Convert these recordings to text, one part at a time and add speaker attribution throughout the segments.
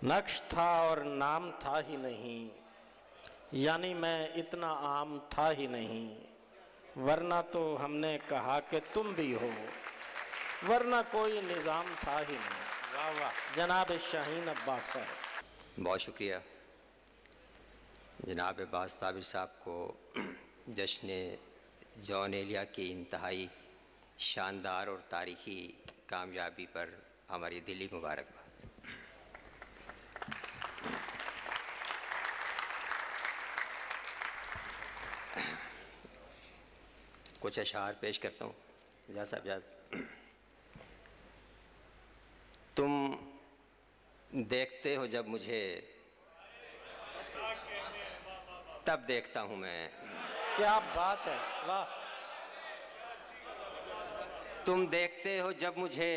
Speaker 1: नक्श था और नाम था ही नहीं, यानी मैं इतना आम था ही नहीं, वरना तो हमने कहा कि तुम भी हो, वरना कोई निज़ाम था ही नहीं। वाह वाह जनाब शाहीन अब्बास साहब।
Speaker 2: बहुत शुक्रिया जनाब अब्बास ताबिर साहब को जश्न जॉन एलिया की इंतहाई शानदार और तारीख़ी कामयाबी पर हमारी दिली मुबारकबाद। कुछ अशार पेश करता हूँ। इजाज़ साहब इजाज़। तुम देखते हो जब मुझे, तब देखता हूँ मैं।
Speaker 1: क्या बात है, वाह।
Speaker 2: तुम देखते हो जब मुझे,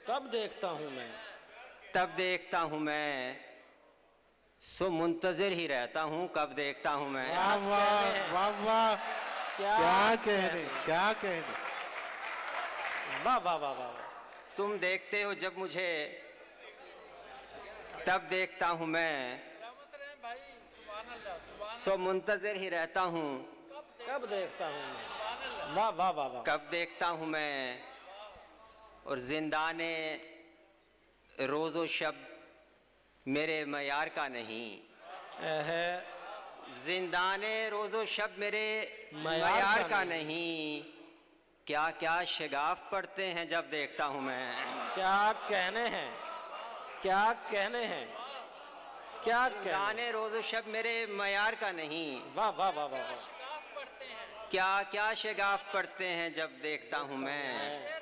Speaker 1: तब देखता हूँ मैं,
Speaker 2: तब देखता हूँ मैं, सो मुंतज़िर ही रहता हूँ कब देखता हूँ मैं।
Speaker 3: वाह वाह वाह वाह, क्या कहने, क्या कहने।
Speaker 1: वाह वाह वाह वाह।
Speaker 2: तुम देखते हो जब मुझे, तब देखता हूँ मैं, सो मुंतज़िर ही रहता हूँ
Speaker 1: कब देखता हूँ मैं। वाह वाह वाह वाह।
Speaker 2: कब देखता हूँ मैं। और ज़िंदाने रोज़ो शब मेरे मयार का नहीं, ज़िंदाने रोज़ो शब मेरे मयार का नहीं। क्या क्या शगाफ पढ़ते हैं जब देखता हूँ मैं।
Speaker 1: क्या कहने हैं, क्या कहने हैं, क्या
Speaker 2: ज़िंदाने रोज़ो शब मेरे मयार का नहीं।
Speaker 1: वाह वाह वाह वाह।
Speaker 2: क्या क्या शगाफ पढ़ते हैं जब देखता हूँ मैं।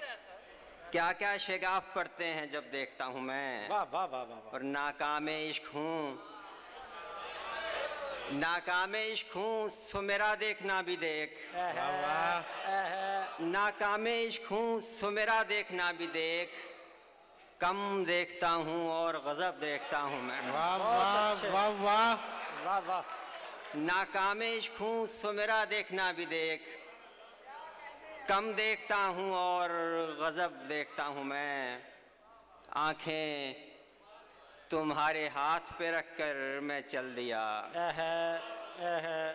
Speaker 2: क्या क्या शगाफ पढ़ते हैं जब देखता हूँ मैं।
Speaker 1: वाह वाह वाह वाह।
Speaker 2: और नाकाम इश्क हूँ, नाकाम इश्क हूँ, सो मेरा देखना भी देख। नाकाम इश्क हूँ, सो मेरा देखना भी देख। कम देखता हूँ और गज़ब देखता हूँ मैं।
Speaker 3: वाह वाह वाह वाह
Speaker 1: वाह वाह।
Speaker 2: नाकाम इश्क हूँ, सो मेरा देखना भी देख। कम देखता हूँ और गज़ब देखता हूँ मैं। आँखें तुम्हारे हाथ पे रखकर मैं चल दिया,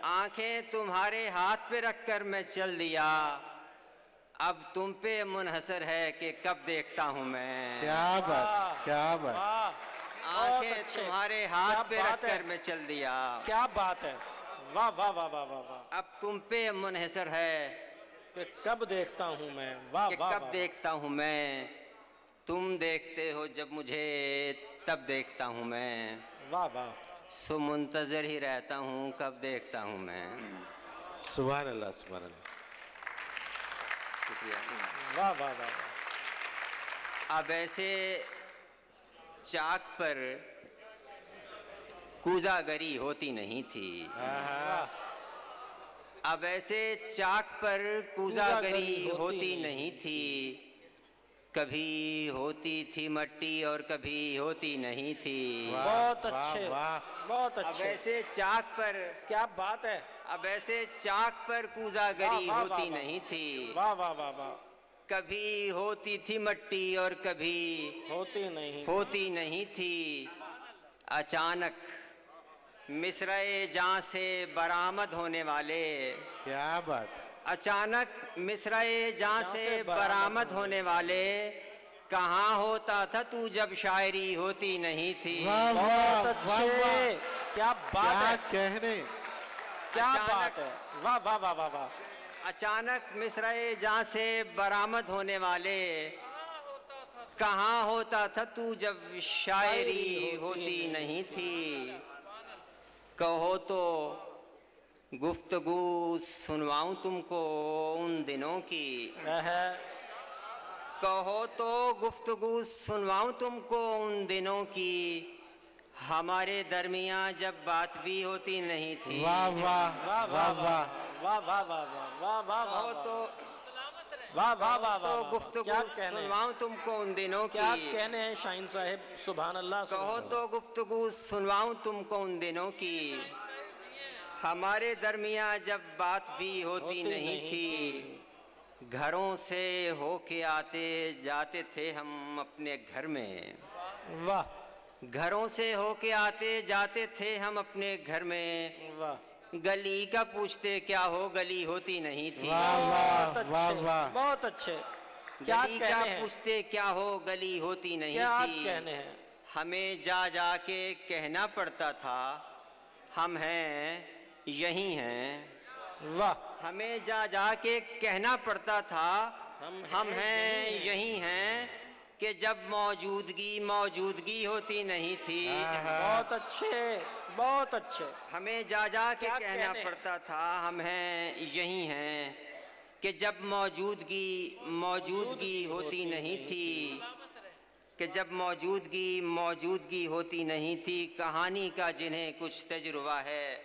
Speaker 2: आँखें तुम्हारे हाथ पे रखकर मैं चल दिया। अब तुम पे मुनहसर है कि कब देखता हूँ मैं।
Speaker 3: क्या बात, क्या बात।
Speaker 2: आँखें तुम्हारे हाथ पे रखकर मैं चल दिया।
Speaker 1: क्या बात है, वाह वाह वाह वाह वाह।
Speaker 2: अब तुम पे मुनहसर है
Speaker 1: कि कब देखता हूँ मैं। वाह
Speaker 2: कि
Speaker 1: वाह
Speaker 2: कब देखता हूँ मैं। तुम देखते हो जब मुझे, तब देखता हूँ मैं।
Speaker 1: वाह वाह।
Speaker 2: सो मुंतज़िर ही रहता हूँ कब देखता हूँ मैं।
Speaker 3: सुभान अल्लाह, सुभान अल्लाह।
Speaker 1: वाह वाह वाह।
Speaker 2: अब ऐसे चाक पर कूज़ागरी होती नहीं थी। अब ऐसे चाक पर कूज़ागरी होती नहीं थी। कभी होती थी मट्टी और कभी होती नहीं थी।
Speaker 1: बहुत अच्छे, बहुत अच्छे।
Speaker 2: अब ऐसे चाक पर,
Speaker 1: क्या बात है।
Speaker 2: अब ऐसे चाक पर कूज़ागरी होती नहीं थी।
Speaker 1: वाह वाह वाह वाह।
Speaker 2: कभी होती थी मट्टी और कभी होती नहीं थी। अचानक मिस्र-ए जां से बरामद होने वाले,
Speaker 3: क्या बात।
Speaker 2: अचानक मिस्र-ए जां से बरामद होने वाले, कहाँ होता था तू जब शायरी होती नहीं थी।
Speaker 1: बहुत अच्छे, क्या बात है,
Speaker 3: क्या कहने,
Speaker 1: क्या बात है। वाह वाह वाह वाह वाह।
Speaker 2: अचानक मिस्र-ए जां से बरामद होने वाले, कहाँ होता था तू जब शायरी होती नहीं थी। कहो तो गुफ्तगू सुनवाऊं तुमको उन दिनों की, कहो तो गुफ्तगू सुनवाऊं तुमको उन दिनों की, हमारे दरमियाँ जब बात भी होती नहीं थी।
Speaker 3: वाह वाह वाह वाह वाह
Speaker 1: वाह वाह वाह वाह वाह।
Speaker 2: कहो तो
Speaker 1: वाह वाह वाह वाह।
Speaker 2: तो गुफ्तगू सुनवाऊं तुमको उन दिनों की।
Speaker 1: क्या कहने हैं शाहीन साहब, सुभान अल्लाह।
Speaker 2: कहो तो गुफ्तगू सुनवाऊं तुमको उन दिनों की, हमारे दरमियाँ जब बात भी होती नहीं थी। घरों से होके आते जाते थे हम अपने घर में।
Speaker 1: वाह।
Speaker 2: घरों से होके आते जाते थे हम अपने घर में,
Speaker 1: वाह
Speaker 2: गली का पूछते क्या हो, गली होती नहीं थी।
Speaker 3: वाह वाह
Speaker 1: बहुत
Speaker 3: वाह
Speaker 1: अच्छे,
Speaker 3: वाह।
Speaker 1: बहुत अच्छे। क्या
Speaker 2: गली का
Speaker 1: कहने हैं,
Speaker 2: पूछते क्या हो, गली होती नहीं
Speaker 1: क्या
Speaker 2: थी।
Speaker 1: कहने हैं।
Speaker 2: हमें जा जा के कहना पड़ता था हम हैं यही हैं।
Speaker 1: वाह
Speaker 2: हमें जा जा के कहना पड़ता था हम हैं यही हैं, कि जब मौजूदगी होती नहीं थी।
Speaker 1: बहुत अच्छे, बहुत अच्छे।
Speaker 2: हमें जा जा के
Speaker 1: क्या
Speaker 2: कहना
Speaker 1: कहने?
Speaker 2: पड़ता था हम हैं यही हैं, कि जब मौजूदगी होती नहीं थी, कि जब मौजूदगी होती नहीं थी। कहानी का जिन्हें कुछ तजुर्बा है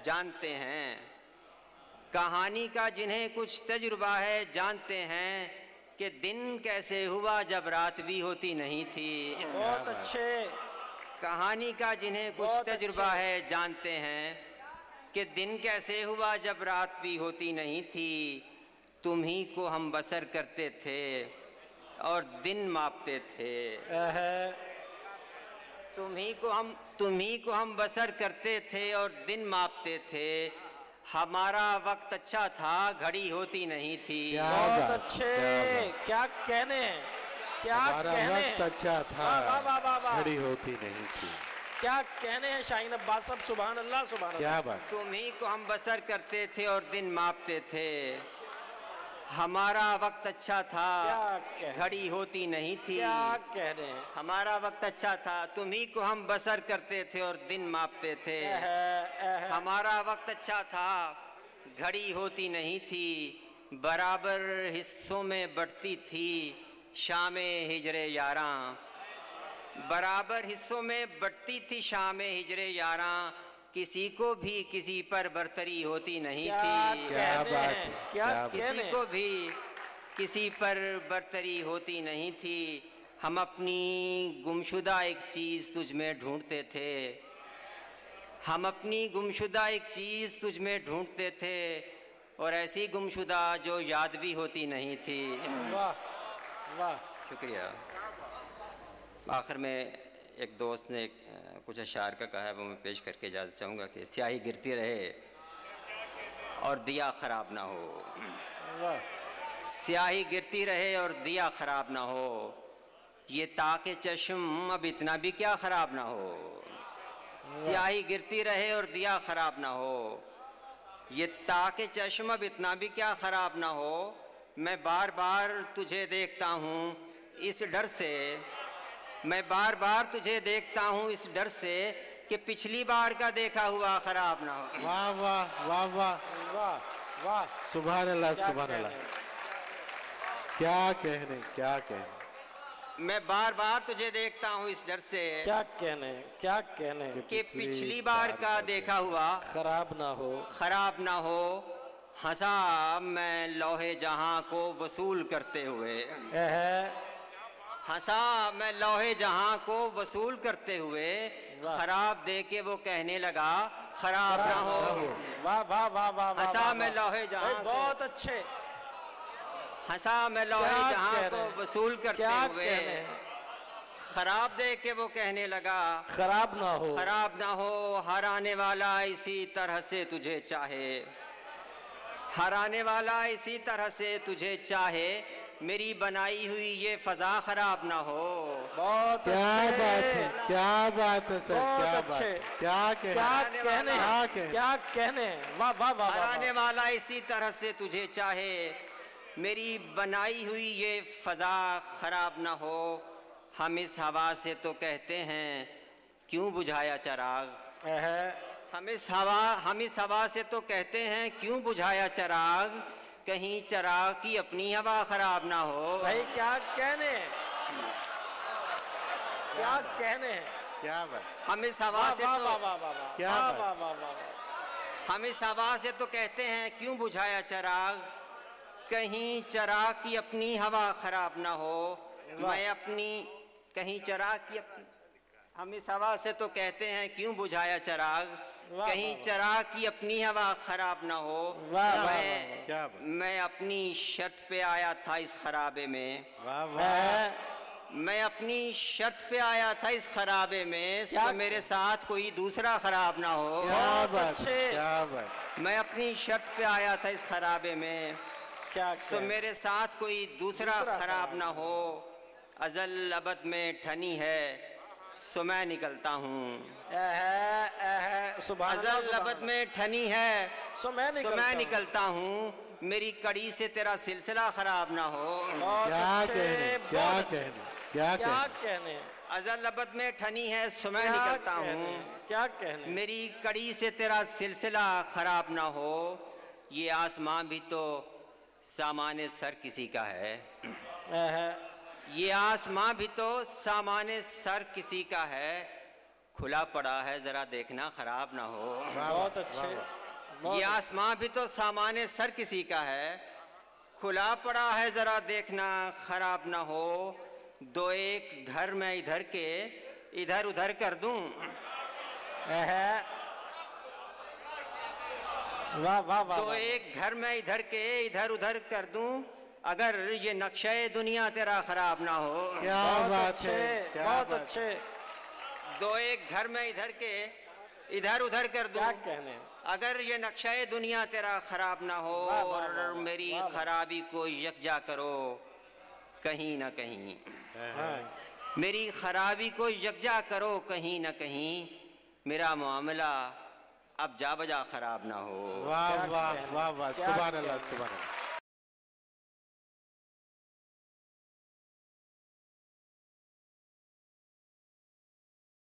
Speaker 2: जानते हैं, कहानी का जिन्हें कुछ तजुर्बा है जानते हैं, कि दिन कैसे हुआ जब रात भी होती नहीं थी।
Speaker 1: बहुत अच्छे।
Speaker 2: कहानी का जिन्हें कुछ
Speaker 1: बहुत
Speaker 2: तजुर्बा
Speaker 1: अच्छे।
Speaker 2: है जानते हैं, कि दिन कैसे हुआ जब रात भी होती नहीं थी। तुम्ही को हम बसर करते थे और दिन मापते थे। तुम्ही को हम बसर करते थे और दिन मापते थे। हमारा वक्त अच्छा था, घड़ी होती नहीं थी।
Speaker 3: क्या
Speaker 1: बहुत
Speaker 3: बात,
Speaker 1: अच्छे। क्या कहने हैं, क्या
Speaker 3: हमारा
Speaker 1: कहने
Speaker 3: वक्त
Speaker 1: हैं।
Speaker 3: अच्छा था,
Speaker 1: वाह, वाह, वाह, वाह, वाह।
Speaker 3: घड़ी होती नहीं थी।
Speaker 1: क्या कहने हैं शाहीन अब्बास साहब, सुभान अल्लाह, सुभान
Speaker 3: क्या
Speaker 1: अल्लाह।
Speaker 3: बात।
Speaker 2: तुम्ही को हम बसर करते थे और दिन मापते थे। हमारा वक्त अच्छा था,
Speaker 1: क्या कह-
Speaker 2: घड़ी होती नहीं थी।
Speaker 1: क्या कहने हैं।
Speaker 2: हमारा वक्त अच्छा था, तुम्ही को हम बसर करते थे और दिन मापते थे। हमारा वक्त अच्छा था, घड़ी होती नहीं थी। बराबर हिस्सों में बढ़ती थी शामे हिजरे यारां। बराबर हिस्सों में बढ़ती थी शामे हिजरे यारां। किसी को भी किसी पर बरतरी होती नहीं
Speaker 1: क्या
Speaker 2: थी।
Speaker 3: क्या
Speaker 1: कहने
Speaker 3: बात
Speaker 1: हैं,
Speaker 3: है,
Speaker 1: क्या
Speaker 3: क्या बात।
Speaker 1: कहने
Speaker 2: किसी
Speaker 1: हैं।
Speaker 2: को भी किसी पर बरतरी होती नहीं थी। हम अपनी गुमशुदा एक चीज़ तुझ में ढूंढते थे। हम अपनी गुमशुदा एक चीज़ तुझ में ढूंढते थे, और ऐसी गुमशुदा जो याद भी होती नहीं थी।
Speaker 1: वाह वाह।
Speaker 2: शुक्रिया। आखिर में एक दोस्त ने कुछ अशार का कहा है, वो मैं पेश करके इजाज़त चाहूँगा कि स्याही गिरती रहे और दिया ख़राब ना हो।
Speaker 1: वाह।
Speaker 2: स्याही गिरती रहे और दिया ख़राब ना हो। ये ताके चश्म अब इतना भी क्या ख़राब ना हो। स्याही गिरती रहे और दिया ख़राब ना हो। ये ताके चश्म अब इतना भी क्या ख़राब ना हो। मैं बार बार तुझे देखता हूँ इस डर से, मैं बार बार तुझे देखता हूँ इस डर से, कि पिछली बार का देखा हुआ ख़राब ना हो।
Speaker 3: वाह वाह वाह वाह।
Speaker 1: वाह वाह।
Speaker 3: सुभान अल्लाह,
Speaker 1: क्या
Speaker 3: सुभान
Speaker 1: कहने
Speaker 3: अल्लाह।
Speaker 1: हैं।
Speaker 3: क्या कहने, क्या कहने।
Speaker 2: मैं बार बार तुझे देखता हूँ इस डर से,
Speaker 1: क्या कहने हैं, क्या कहने हैं।
Speaker 2: कि पिछली बार का देखा हुआ
Speaker 1: खराब ना हो।
Speaker 2: खराब ना हो। हंसा मैं लौहे जहां को वसूल करते हुए। हंसा मैं लौहे जहां को वसूल करते हुए।
Speaker 1: वाह।
Speaker 2: खराब दे के वो कहने लगा खराब ना हो।
Speaker 1: वाह वाह वाह वाह।
Speaker 2: हंसा
Speaker 1: वाह,
Speaker 2: मैं
Speaker 1: वाह।
Speaker 2: लौहे जहां
Speaker 1: भाई, बहुत अच्छे।
Speaker 2: हंसा मैं लौहे
Speaker 1: क्या
Speaker 2: जहां
Speaker 1: कह
Speaker 2: को
Speaker 1: रहे हैं?
Speaker 2: वसूल करते
Speaker 1: क्या
Speaker 2: हुए।
Speaker 1: कहने हैं।
Speaker 2: खराब दे के वो कहने लगा
Speaker 1: खराब ना हो।
Speaker 2: खराब ना हो। हर आने वाला इसी तरह से तुझे चाहे। हर आने वाला इसी तरह से तुझे चाहे। मेरी बनाई हुई ये फजा खराब ना हो।
Speaker 1: बहुत
Speaker 3: क्या
Speaker 1: अच्छे।
Speaker 3: बात है, क्या बात है सर,
Speaker 1: बहुत
Speaker 3: क्या बात
Speaker 1: अच्छे।
Speaker 3: है। क्या कहने,
Speaker 1: क्या
Speaker 2: कहने
Speaker 1: कहने
Speaker 2: वाला।
Speaker 1: हैं,
Speaker 3: क्या कहने।
Speaker 1: क्या कहने हैं। वाह वाह वाह
Speaker 2: हर
Speaker 1: वाह,
Speaker 2: आने
Speaker 1: वाह।
Speaker 2: वाला इसी तरह से तुझे चाहे। मेरी बनाई हुई ये फजा खराब ना हो। हम इस हवा से तो कहते हैं क्यों बुझाया चिराग। हम इस हवा से तो कहते हैं क्यों बुझाया चिराग। कहीं चिराग की अपनी हवा खराब ना हो।
Speaker 1: भाई क्या कहने हैं, क्या कहने हैं।
Speaker 3: क्या बात।
Speaker 2: हम इस हवा
Speaker 1: वाह
Speaker 2: से
Speaker 1: वाह
Speaker 2: तो
Speaker 1: वाह वाह वाह वाह।
Speaker 3: क्या
Speaker 1: वाह
Speaker 3: बात।
Speaker 1: वाह वाह वाह वाह।
Speaker 2: हम इस हवा से तो कहते हैं क्यों बुझाया चिराग। कहीं चिराग की अपनी हवा खराब ना हो। मैं अपनी कहीं चिराग की अपनी। हम इस हवा से तो कहते हैं क्यों बुझाया चिराग।
Speaker 1: वाह,
Speaker 2: कहीं
Speaker 1: वाह,
Speaker 2: चिराग की अपनी हवा खराब ना हो।
Speaker 1: वाह, वाह,
Speaker 3: क्या बात।
Speaker 2: मैं अपनी शर्त पे आया था इस खराबे में।
Speaker 3: वाह वाह।
Speaker 2: मैं अपनी शर्त पे आया था इस खराबे में,
Speaker 1: क्या?
Speaker 2: सो मेरे साथ कोई दूसरा खराब ना हो।
Speaker 3: क्या बात
Speaker 1: अच्छे।
Speaker 3: है, क्या बात।
Speaker 2: मैं अपनी शर्त पे आया था इस खराबे में,
Speaker 1: क्या
Speaker 2: सो मेरे साथ कोई दूसरा खराब ना हो। अजल अबद में ठनी है, सो मैं निकलता हूँ।
Speaker 1: सुभान अल्लाह,
Speaker 2: अजल
Speaker 1: सुभान
Speaker 2: अबद में ठनी है,
Speaker 1: सो मैं
Speaker 2: निकलता हूँ। मेरी कड़ी से तेरा सिलसिला खराब ना हो।
Speaker 3: क्या कहने, क्या कहने, क्या
Speaker 1: कहने।
Speaker 2: अजल अबद में ठनी है, सो मैं निकलता हूँ।
Speaker 1: क्या कहने।
Speaker 2: मेरी कड़ी से तेरा सिलसिला खराब ना हो। ये आसमां भी तो सामाने सर किसी का है। ये आसमां भी तो सामाने सर किसी का है। खुला पड़ा है, जरा देखना खराब ना हो।
Speaker 1: बहुत अच्छे।
Speaker 2: ये आसमां भी तो सामाने सर किसी का है। खुला पड़ा है, जरा देखना खराब ना हो। दो एक घर मैं इधर के इधर उधर कर दूं।
Speaker 1: वाह वाह वाह।
Speaker 2: तो एक घर मैं इधर के इधर उधर कर दूं, अगर ये नक्शे दुनिया तेरा खराब ना हो।
Speaker 3: क्या बात है, क्या
Speaker 1: बहुत
Speaker 3: बात।
Speaker 1: अच्छे।
Speaker 2: दो एक घर मैं इधर के इधर उधर कर दूं,
Speaker 1: क्या कहने।
Speaker 2: अगर ये नक्शे दुनिया तेरा खराब ना हो।
Speaker 1: वाह, वाह,
Speaker 2: और
Speaker 1: वाह,
Speaker 2: मेरी
Speaker 1: वाह, वाह।
Speaker 2: खराबी को यकजा करो कहीं ना कहीं। मेरी खराबी को यकजा करो कहीं ना कहीं। मेरा मामला अब जा बजा खराब ना हो।
Speaker 3: वाह वाह वाह वाह, सुभान अल्लाह, सुभान अल्लाह।